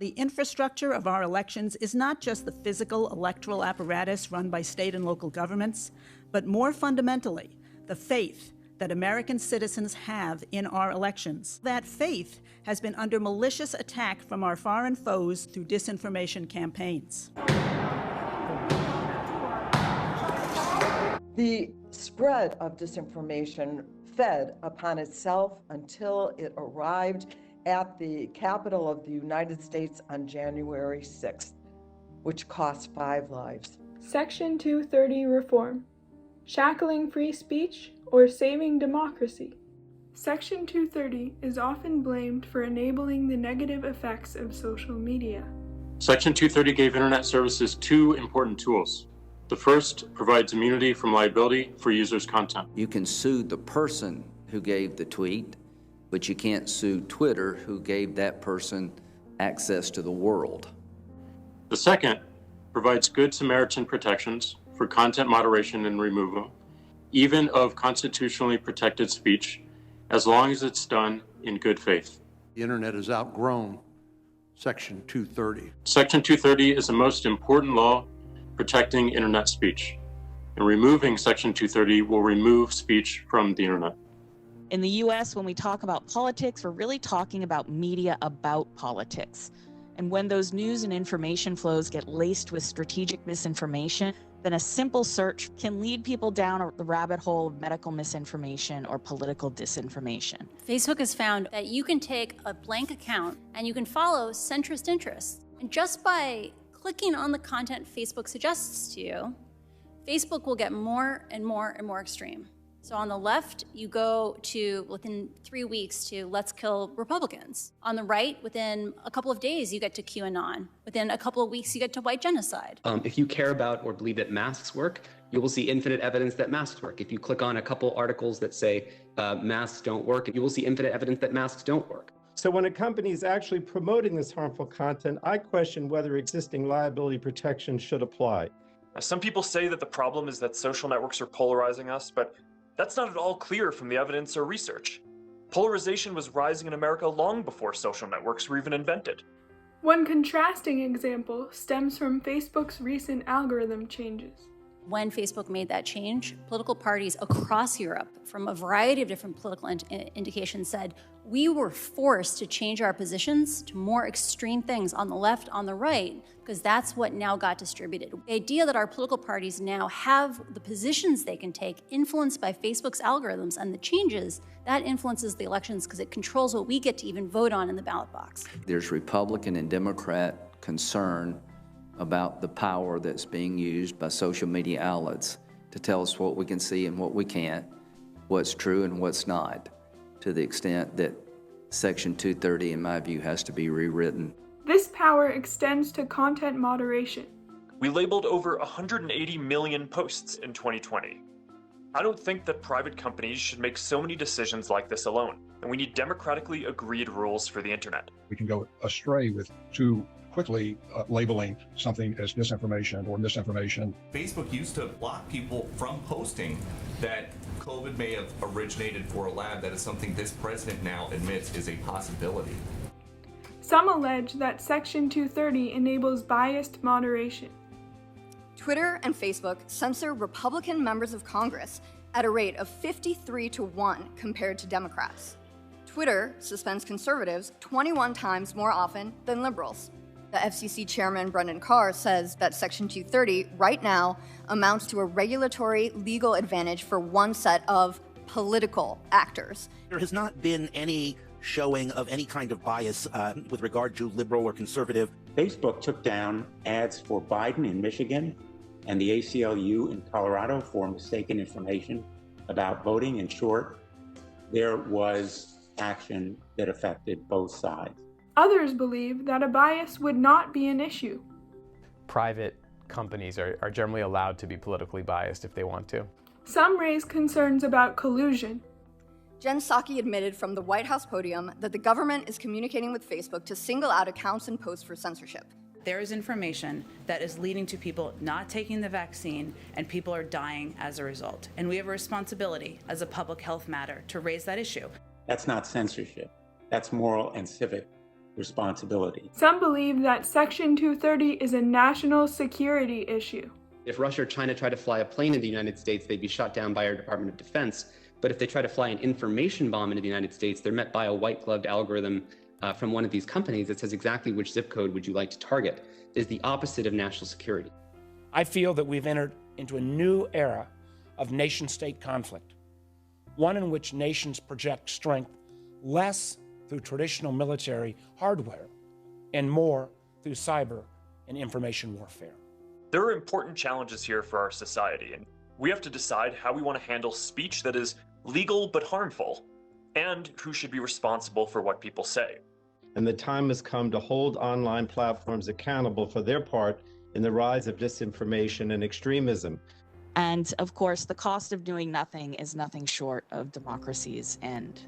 The infrastructure of our elections is not just the physical electoral apparatus run by state and local governments, but more fundamentally, the faith that American citizens have in our elections. That faith has been under malicious attack from our foreign foes through disinformation campaigns. The spread of disinformation fed upon itself until it arrived at the Capitol of the United States on January 6th, which cost 5 lives. Section 230 reform. Shackling free speech or saving democracy. Section 230 is often blamed for enabling the negative effects of social media. Section 230 gave Internet services 2 important tools. The first provides immunity from liability for users' content. You can sue the person who gave the tweet, but you can't sue Twitter, who gave that person access to the world. The second provides good Samaritan protections for content moderation and removal, even of constitutionally protected speech, as long as it's done in good faith. The Internet has outgrown Section 230. Section 230 is the most important law protecting Internet speech, and removing Section 230 will remove speech from the Internet. In the US, when we talk about politics, we're really talking about media about politics. And when those news and information flows get laced with strategic misinformation, then a simple search can lead people down the rabbit hole of medical misinformation or political disinformation. Facebook has found that you can take a blank account and you can follow centrist interests. And just by clicking on the content Facebook suggests to you, Facebook will get more and more and more extreme. So on the left, you go to, within 3 weeks, to let's kill Republicans. On the right, within a couple of days, you get to QAnon. Within a couple of weeks, you get to white genocide. If you care about or believe that masks work, you will see infinite evidence that masks work. If you click on a couple articles that say masks don't work, you will see infinite evidence that masks don't work. So when a company is actually promoting this harmful content, I question whether existing liability protection should apply. Some people say that the problem is that social networks are polarizing us, but that's not at all clear from the evidence or research. Polarization was rising in America long before social networks were even invented. One contrasting example stems from Facebook's recent algorithm changes. When Facebook made that change, political parties across Europe, from a variety of different political indications, said we were forced to change our positions to more extreme things on the left, on the right, because that's what now got distributed. The idea that our political parties now have the positions they can take influenced by Facebook's algorithms and the changes, that influences the elections because it controls what we get to even vote on in the ballot box. There's Republican and Democrat concern about the power that's being used by social media outlets to tell us what we can see and what we can't, what's true and what's not, to the extent that Section 230, in my view, has to be rewritten. This power extends to content moderation. We labeled over 180 million posts in 2020. I don't think that private companies should make so many decisions like this alone, and we need democratically agreed rules for the internet. We can go astray with too quickly labeling something as disinformation or misinformation. Facebook used to block people from posting that COVID may have originated for a lab. That is something this president now admits is a possibility. Some allege that Section 230 enables biased moderation. Twitter and Facebook censor Republican members of Congress at a rate of 53-1 compared to Democrats. Twitter suspends conservatives 21 times more often than liberals. The FCC chairman, Brendan Carr, says that Section 230 right now amounts to a regulatory legal advantage for one set of political actors. There has not been any showing of any kind of bias with regard to liberal or conservative. Facebook took down ads for Biden in Michigan and the ACLU in Colorado for mistaken information about voting. In short, there was action that affected both sides. Others believe that a bias would not be an issue. Private companies are generally allowed to be politically biased if they want to. Some raise concerns about collusion. Jen Psaki admitted from the White House podium that the government is communicating with Facebook to single out accounts and posts for censorship. There is information that is leading to people not taking the vaccine, and people are dying as a result. And we have a responsibility as a public health matter to raise that issue. That's not censorship. That's moral and civic responsibility. Some believe that Section 230 is a national security issue. If Russia or China try to fly a plane in the United States, they'd be shot down by our Department of Defense. But if they try to fly an information bomb into the United States, they're met by a white-gloved algorithm from one of these companies that says exactly which zip code would you like to target. It is the opposite of national security. I feel that we've entered into a new era of nation-state conflict, one in which nations project strength less through traditional military hardware and more through cyber and information warfare. There are important challenges here for our society, and we have to decide how we want to handle speech that is legal but harmful, and who should be responsible for what people say. And the time has come to hold online platforms accountable for their part in the rise of disinformation and extremism. And of course, the cost of doing nothing is nothing short of democracy's end.